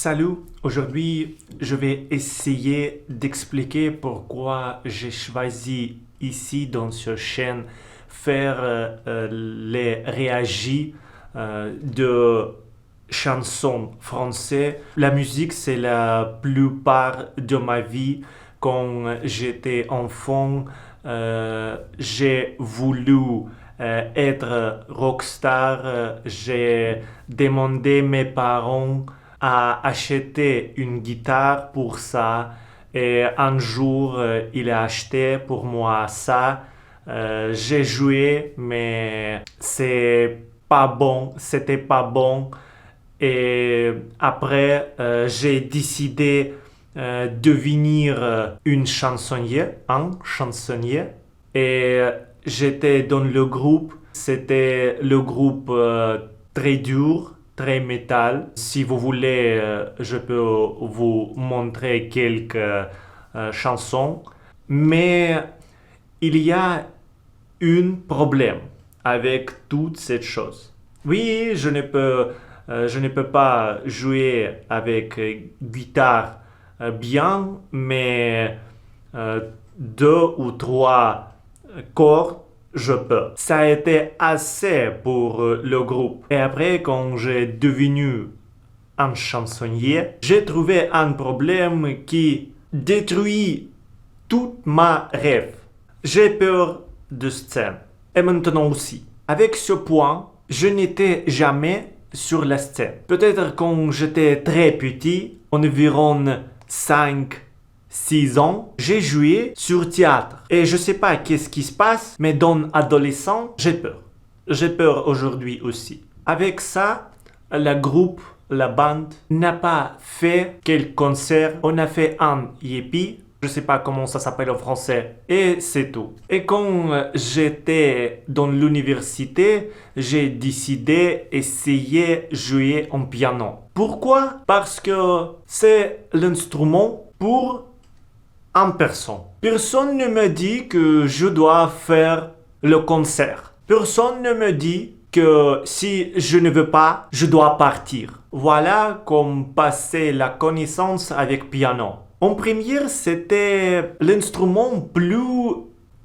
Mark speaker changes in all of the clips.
Speaker 1: Salut, aujourd'hui je vais essayer d'expliquer pourquoi j'ai choisi ici dans cette chaîne faire les réagis de chansons françaises. La musique c'est la plupart de ma vie. Quand j'étais enfant, j'ai voulu être rockstar. J'ai demandé mes parents à acheter une guitare pour ça. Et un jour, il a acheté pour moi ça. J'ai joué, mais c'était pas bon. Et après, j'ai décidé de devenir un chansonnier. Et j'étais dans le groupe. C'était le groupe très dur, très métal. Si vous voulez, je peux vous montrer quelques chansons. Mais il y a un problème avec toutes ces choses. Oui, je ne peux pas jouer avec guitare bien, mais deux ou trois cordes, je peux. Ça a été assez pour le groupe. Et après, quand j'ai devenu un chansonnier, j'ai trouvé un problème qui détruit tout ma rêve. J'ai peur de scène. Et maintenant aussi. Avec ce point, je n'étais jamais sur la scène. Peut-être quand j'étais très petit, environ 5-6 ans, j'ai joué sur théâtre. Et je sais pas qu'est-ce qui se passe, mais dans adolescent, j'ai peur. J'ai peur aujourd'hui aussi. Avec ça, la bande n'a pas fait quel concert. On a fait un hippie. Je sais pas comment ça s'appelle en français. Et c'est tout. Et quand j'étais dans l'université, j'ai décidé d'essayer de jouer en piano. Pourquoi? Parce que c'est l'instrument pour une personne. Personne ne me dit que je dois faire le concert. Personne ne me dit que si je ne veux pas, je dois partir. Voilà comme passer la connaissance avec piano. En première, c'était l'instrument plus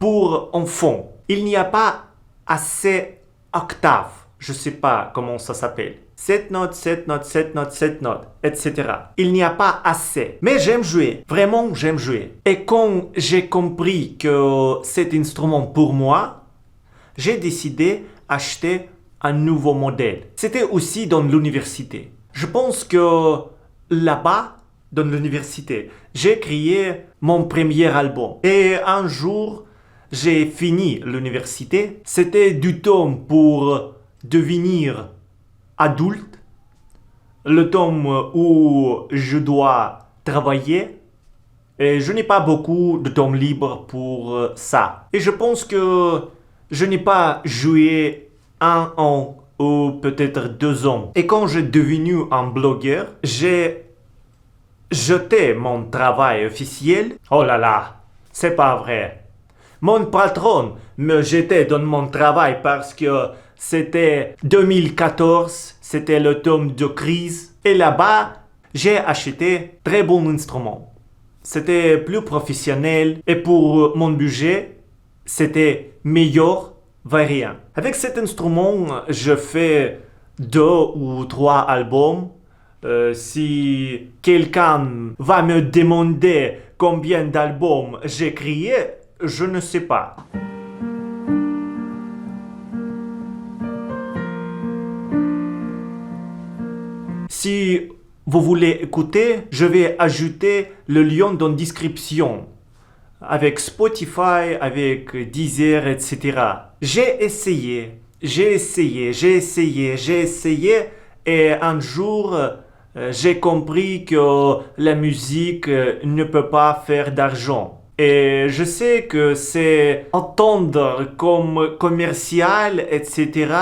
Speaker 1: pour enfants. Il n'y a pas assez octaves. Je ne sais pas comment ça s'appelle. 7 notes, 7 notes, 7 notes, 7 notes, etc. Il n'y a pas assez. Mais j'aime jouer. Vraiment, j'aime jouer. Et quand j'ai compris que cet instrument pour moi, j'ai décidé d'acheter un nouveau modèle. C'était aussi dans l'université. Je pense que là-bas, dans l'université, j'ai créé mon premier album. Et un jour, j'ai fini l'université. C'était du temps pour devenir adulte. Le temps où je dois travailler. Et je n'ai pas beaucoup de temps libre pour ça. Et je pense que je n'ai pas joué 1 an ou peut-être 2 ans. Et quand j'ai devenu un blogueur, j'ai jeté mon travail officiel. Oh là là, c'est pas vrai. Mon patron me jetait dans mon travail parce que c'était 2014, c'était le temps de crise. Et là-bas, j'ai acheté très bon instrument. C'était plus professionnel et pour mon budget, c'était meilleur variant. Avec cet instrument, je fais 2 ou 3 albums. Si quelqu'un va me demander combien d'albums j'ai créé, je ne sais pas. Si vous voulez écouter, je vais ajouter le lien dans la description. Avec Spotify, avec Deezer, etc. J'ai essayé. Et un jour, j'ai compris que la musique ne peut pas faire d'argent. Et je sais que c'est entendre comme commercial, etc.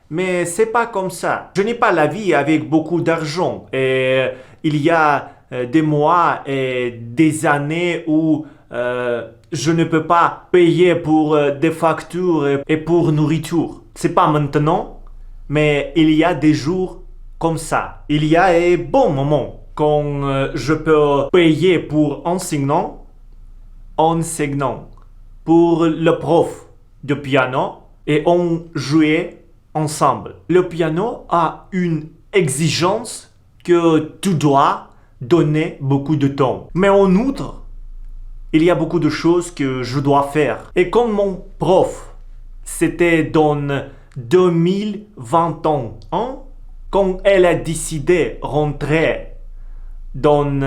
Speaker 1: Mais c'est pas comme ça. Je n'ai pas la vie avec beaucoup d'argent. Et il y a des mois et des années où je ne peux pas payer pour des factures et pour nourriture. C'est pas maintenant, mais il y a des jours comme ça. Il y a des bons moments quand je peux payer pour enseignant, pour le prof de piano et on jouait ensemble. Le piano a une exigence que tu dois donner beaucoup de temps. Mais en outre, il y a beaucoup de choses que je dois faire. Et comme mon prof, c'était dans 2021, quand elle a décidé de rentrer dans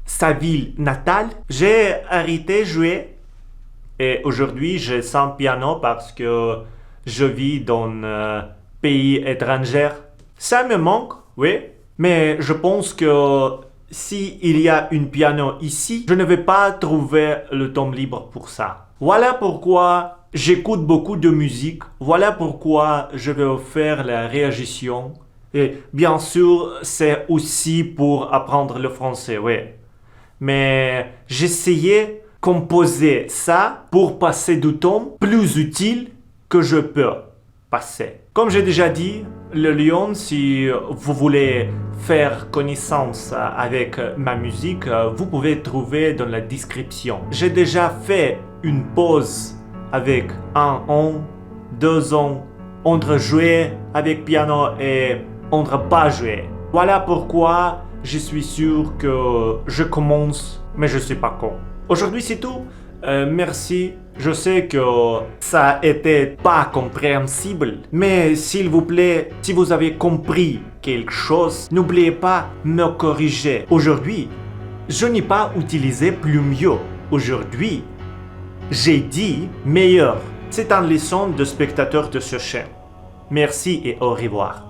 Speaker 1: sa ville natale, j'ai arrêté de jouer. Et aujourd'hui, je sens piano parce que je vis dans un pays étranger. Ça me manque, oui. Mais je pense que si il y a un piano ici, je ne vais pas trouver le temps libre pour ça. Voilà pourquoi j'écoute beaucoup de musique. Voilà pourquoi je vais faire la réagition. Et bien sûr, c'est aussi pour apprendre le français, oui. Mais j'essayais de composer ça pour passer du temps plus utile que je peux passer. Comme j'ai déjà dit, le Lyon, si vous voulez faire connaissance avec ma musique, vous pouvez trouver dans la description. J'ai déjà fait une pause avec 1 an, 2 ans, entre jouer avec piano et entre pas jouer. Voilà pourquoi je suis sûr que je commence, mais je ne suis pas con. Aujourd'hui, c'est tout. Merci. Je sais que ça n'était pas compréhensible, mais s'il vous plaît, si vous avez compris quelque chose, n'oubliez pas de me corriger. Aujourd'hui, je n'ai pas utilisé plus mieux. Aujourd'hui, j'ai dit meilleur. C'est une leçon de spectateur de ce chaîne. Merci et au revoir.